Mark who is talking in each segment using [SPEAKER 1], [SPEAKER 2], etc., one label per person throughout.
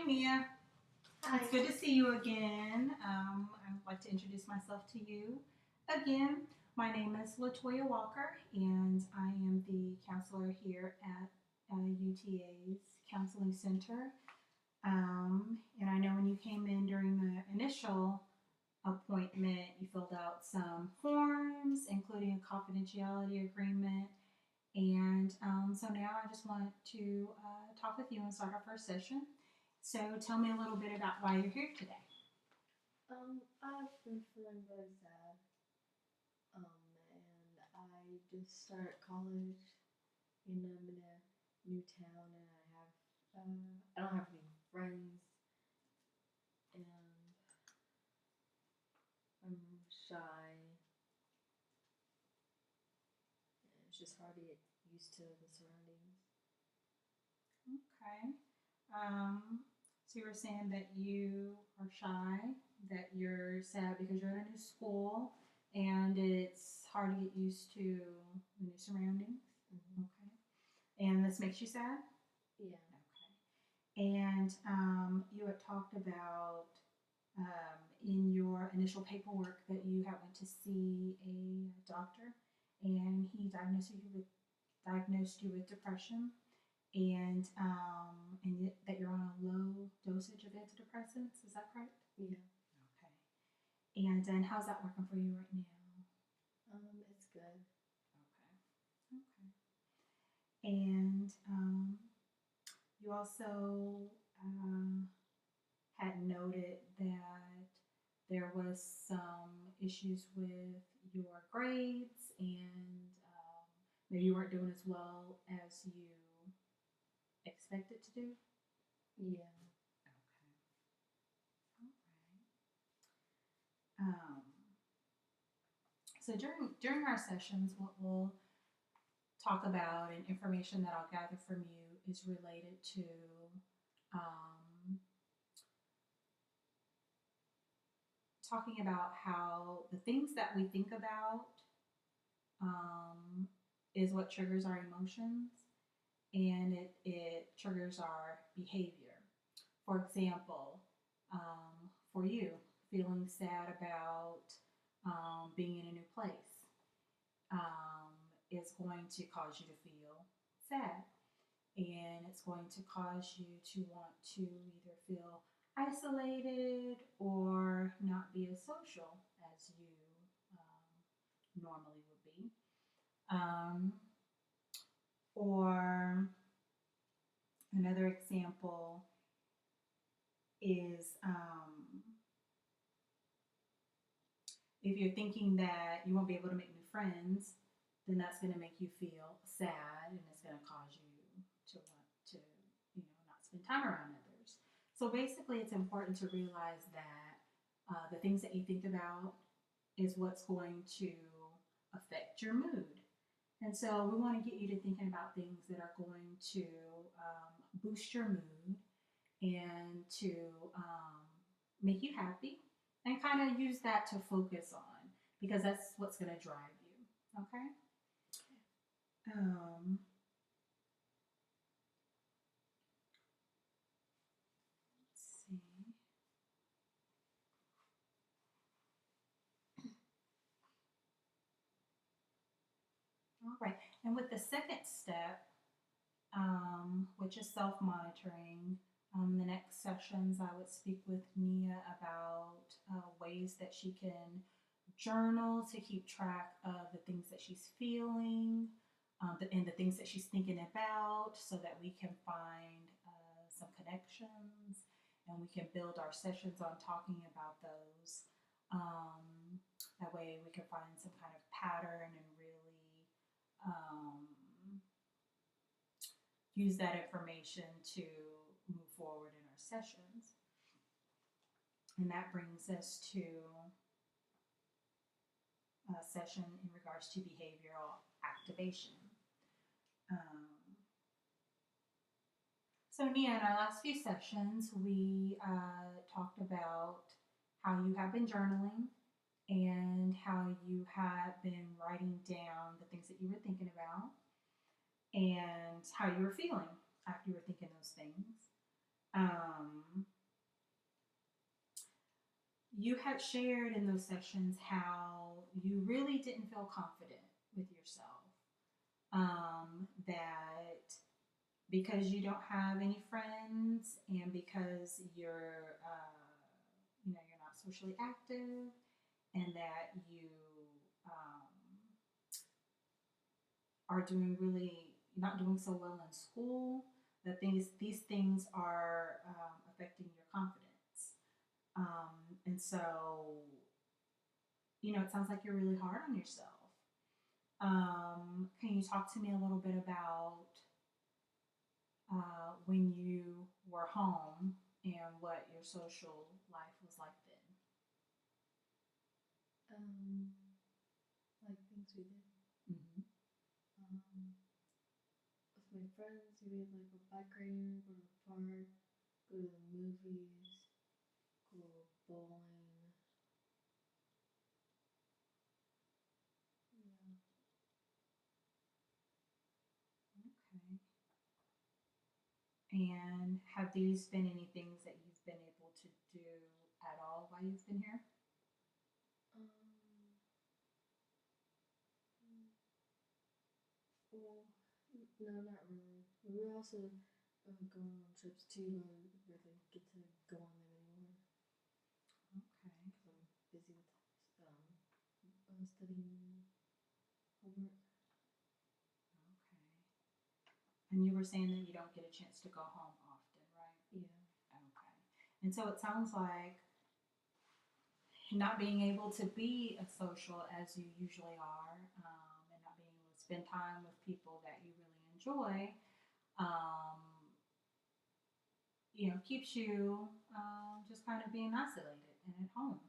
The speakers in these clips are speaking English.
[SPEAKER 1] Hi, Mia.
[SPEAKER 2] Hi.
[SPEAKER 1] It's good to see you again. I'd like to introduce myself to you again. My name is Latoya Walker, and I am the counselor here at UTA's Counseling Center. And I know when you came in during the initial appointment, you filled out some forms, including a confidentiality agreement. And so now I just want to talk with you and start our first session. So tell me a little bit about why you're here today.
[SPEAKER 2] I've been feeling really sad. And I just started college, and I'm in a new town, and I don't have any friends, and I'm shy, and it's just hard to get used to the surroundings.
[SPEAKER 1] Okay. So you were saying that you are shy, that you're sad because you're in a new school, and it's hard to get used to the new surroundings.
[SPEAKER 2] Mm-hmm.
[SPEAKER 1] Okay. And this makes you sad?
[SPEAKER 2] Yeah.
[SPEAKER 1] Okay. And you had talked about in your initial paperwork that you had went to see a doctor, and he diagnosed you with depression, and that you're on a low dosage of antidepressants. Is that correct?
[SPEAKER 2] Yeah.
[SPEAKER 1] Okay. And then how's that working for you right now?
[SPEAKER 2] It's good.
[SPEAKER 1] Okay. Okay. And you also had noted that there was some issues with your grades, and maybe you weren't doing as well as you expected to do.
[SPEAKER 2] Yeah.
[SPEAKER 1] Okay. All right. So during our sessions, what we'll talk about and information that I'll gather from you is related to um, talking about how the things that we think about um, is what triggers our emotions, and it triggers our behavior. For example, for you, feeling sad about being in a new place is going to cause you to feel sad. And it's going to cause you to want to either feel isolated or not be as social as you normally would be. Um, or another example is if you're thinking that you won't be able to make new friends, then that's going to make you feel sad, and it's going to cause you to want to, not spend time around others. So basically, it's important to realize that the things that you think about is what's going to affect your mood. And so we want to get you to thinking about things that are going to boost your mood and to make you happy, and kind of use that to focus on, because that's what's going to drive you. Okay? Let's see. All right. And with the second step, which is self monitoring, the next sessions I would speak with Nia about ways that she can journal to keep track of the things that she's feeling, and the things that she's thinking about, so that we can find some connections, and we can build our sessions on talking about those. That way we can find some kind of pattern and really use that information to move forward in our sessions. And that brings us to a session in regards to behavioral activation. So Nia, in our last few sessions, we talked about how you have been journaling and how you have been writing down the things that you were thinking about and how you were feeling after you were thinking those things. you had shared in those sessions how you really didn't feel confident with yourself. That because you don't have any friends and because you're not socially active, and that you um, are doing really not doing so well in school, that these things are affecting your confidence. And so, it sounds like you're really hard on yourself. Can you talk to me a little bit about when you were home and what your social life was like then?
[SPEAKER 2] Um, like things we did.
[SPEAKER 1] Mm-hmm.
[SPEAKER 2] With my friends, we would like go bike riding, go to the park, go to the movies, go bowling. Yeah.
[SPEAKER 1] Okay. And have these been any things that you've been able to do at all while you've been here?
[SPEAKER 2] Um, well, no, not really. We were also going on trips too, but I didn't really get to go on them anymore
[SPEAKER 1] Okay.
[SPEAKER 2] because I'm busy with studying homework.
[SPEAKER 1] Okay. And you were saying that you don't get a chance to go home often, right?
[SPEAKER 2] Yeah.
[SPEAKER 1] Okay. And so it sounds like not being able to be as social as you usually are, and not being able to spend time with people that you really enjoy, um, keeps you just kind of being isolated and at home.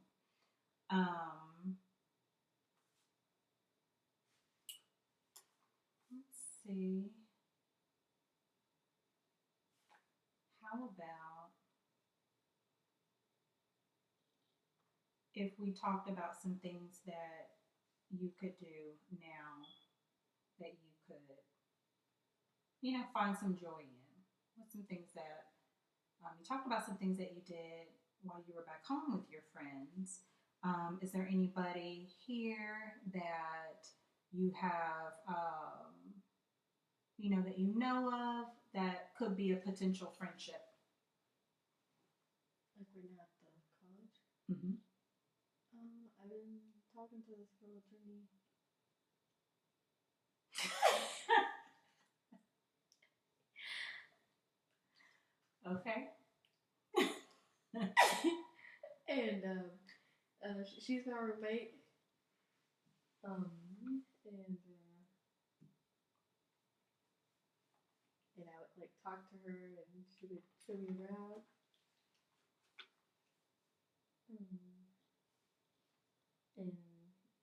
[SPEAKER 1] Um, let's see. How about if we talked about some things that you could do now that you could, find some joy in? What's some things that you talked about some things that you did while you were back home with your friends. Is there anybody here that you have, that you know of that could be a potential friendship?
[SPEAKER 2] Like right now at the college.
[SPEAKER 1] Mm-hmm.
[SPEAKER 2] I've been talking to this girl, Trini.
[SPEAKER 1] Okay.
[SPEAKER 2] And she's my roommate. And I would like talk to her, and she would show me around. And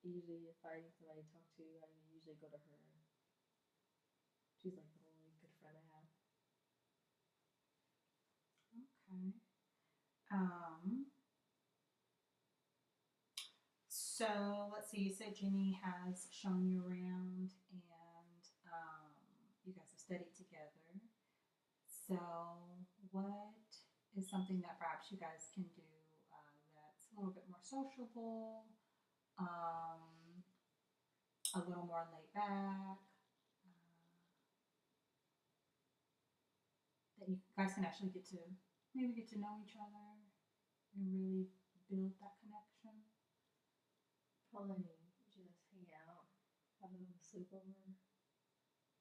[SPEAKER 2] usually, if I need somebody to talk to, I usually go to her. She's like the only good friend I have.
[SPEAKER 1] Okay. Um, so let's see. You said Jenny has shown you around, and you guys have studied together. So, what is something that perhaps you guys can do that's a little bit more sociable, um, a little more laid back, that you guys can actually maybe get to know each other and really build that connection?
[SPEAKER 2] Probably just hang out, have a sleepover.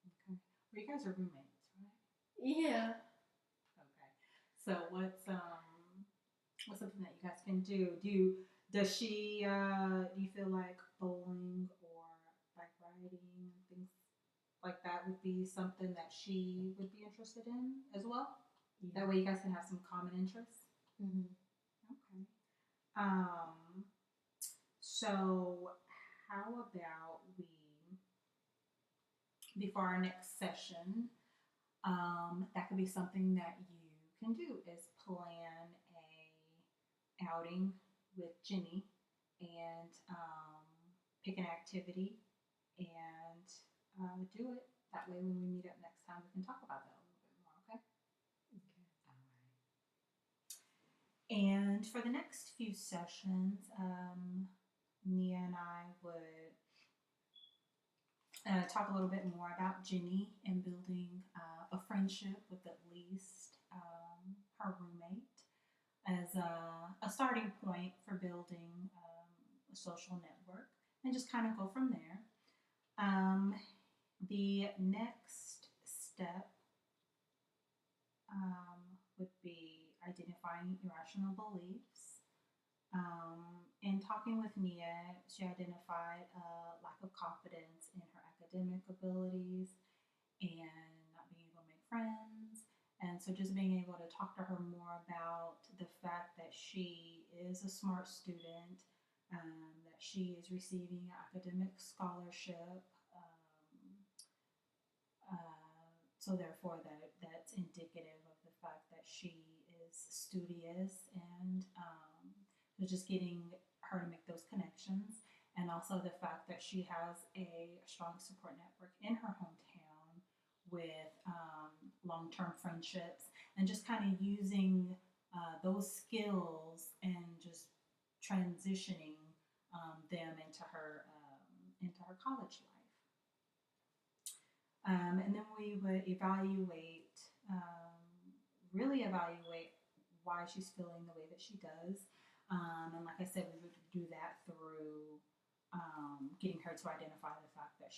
[SPEAKER 1] Okay. Well, you guys are roommates, right?
[SPEAKER 2] Yeah.
[SPEAKER 1] Okay. So what's something that you guys can do? Does she do you feel like bowling or bike riding, things like that would be something that she would be interested in as well?
[SPEAKER 2] Yeah.
[SPEAKER 1] That way you guys can have some common interests.
[SPEAKER 2] Mm-hmm.
[SPEAKER 1] Okay. So how about we, before our next session, that could be something that you can do is plan a outing with Jenny and pick an activity and do it. That way, when we meet up next time, we can talk about that a little bit more. Okay.
[SPEAKER 2] Okay.
[SPEAKER 1] All right. And And for the next few sessions, Nia and I would talk a little bit more about Jenny and building a friendship with at least her roommate as a starting point for building a social network and just kind of go from there. Um, the next step would be identifying irrational beliefs. In talking with Nia, she identified a lack of confidence in her academic abilities and not being able to make friends. And so just being able to talk to her more about the fact that she is a smart student, that she is receiving an academic scholarship. So therefore that's indicative of the fact that she is studious and so just getting her to make those connections, and also the fact that she has a strong support network in her hometown with long-term friendships, and just kind of using those skills and just transitioning them into her college life. And then we would really evaluate why she's feeling the way that she does. And like I said, we would do that through getting her to identify the fact that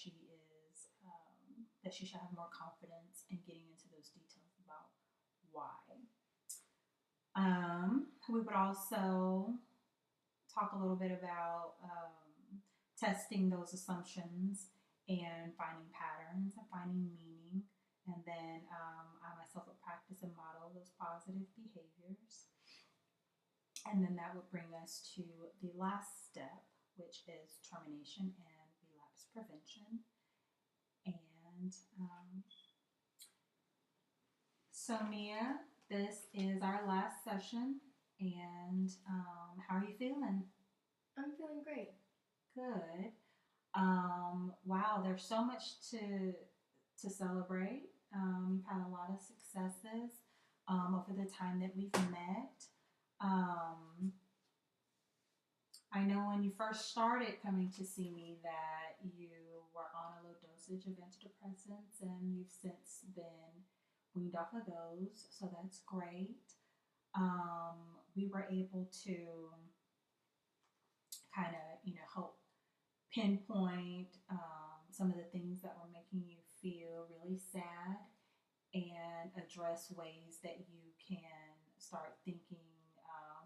[SPEAKER 1] that she should have more confidence in getting into those details about why. We would also talk a little bit about testing those assumptions and finding patterns and finding meaning. And then I myself would practice and model those positive behaviors. And then that would bring us to the last step, which is termination and relapse prevention. And so, Nia, this is our last session. And how are you feeling?
[SPEAKER 2] I'm feeling great.
[SPEAKER 1] Good. Wow, there's so much to celebrate. You've had a lot of successes over the time that we've met. I know when you first started coming to see me that you were on a low dosage of antidepressants, and you've since been weaned off of those, so that's great. We were able to kind of, help pinpoint some of the things that were making you feel really sad and address ways that you can start thinking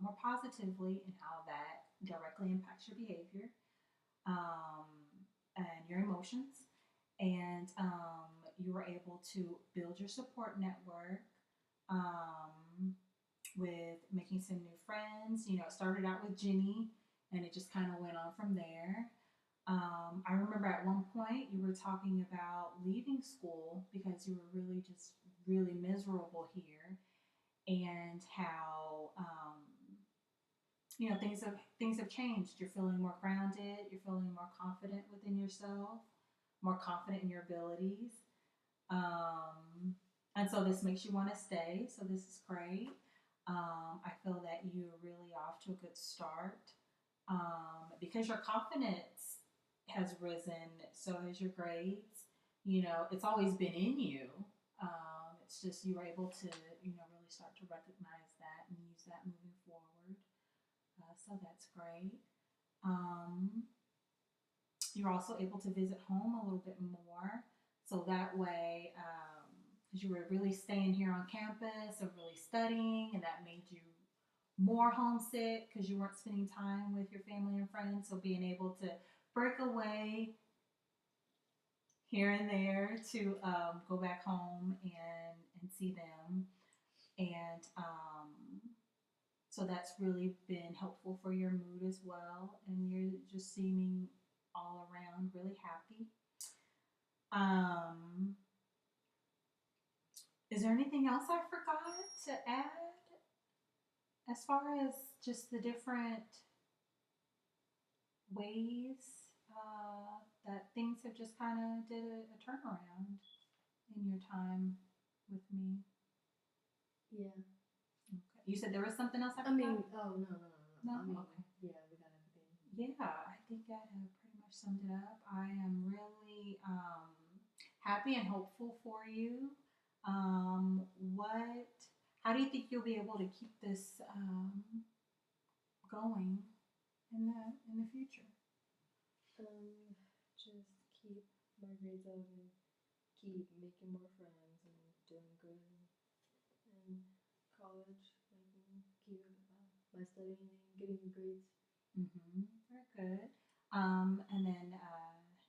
[SPEAKER 1] more positively and how that directly impacts your behavior and your emotions. And you were able to build your support network with making some new friends. It started out with Jenny and it just kind of went on from there. I remember at one point you were talking about leaving school because you were really miserable here, and how things have changed. You're feeling more grounded. You're feeling more confident within yourself, more confident in your abilities, and so this makes you want to stay. So this is great. I feel that you're really off to a good start because your confidence has risen, so has your grades. It's always been in you. It's just you were able to, really start to recognize that and use that moving forward. So that's great. You're also able to visit home a little bit more. So that way, because you were really staying here on campus and really studying, and that made you more homesick because you weren't spending time with your family and friends. So being able to break away here and there to go back home and see them. And so that's really been helpful for your mood as well. And you're just seeming all around really happy. Is there anything else I forgot to add as far as just the different ways that things have just kind of did a turnaround in your time with me?
[SPEAKER 2] Yeah.
[SPEAKER 1] Okay. You said there was something else I
[SPEAKER 2] I mean,
[SPEAKER 1] forgot?
[SPEAKER 2] oh no.
[SPEAKER 1] No?
[SPEAKER 2] I mean,
[SPEAKER 1] Okay.
[SPEAKER 2] yeah, we got everything.
[SPEAKER 1] Yeah, I think that pretty much summed it up. I am really happy and hopeful for you. What? How do you think you'll be able to keep this going in the future?
[SPEAKER 2] Just keep my grades up and keep making more friends and doing good in college, like and keep my studying and getting grades.
[SPEAKER 1] Very good. And then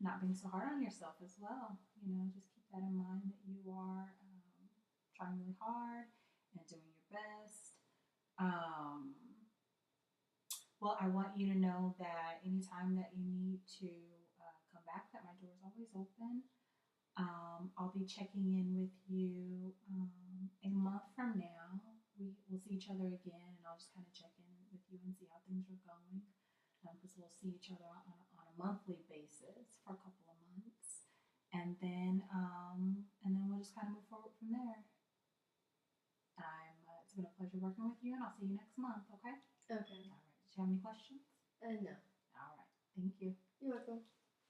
[SPEAKER 1] not being so hard on yourself as well. You know, just keep that in mind that you are trying really hard and doing your best. Um, well, I want you to know that anytime that you need to come back, that my door is always open. I'll be checking in with you a month from now. We will see each other again, and I'll just kind of check in with you and see how things are going. Because we'll see each other on a monthly basis for a couple of months, and then we'll just kind of move forward from there. It's been a pleasure working with you, and I'll see you next month.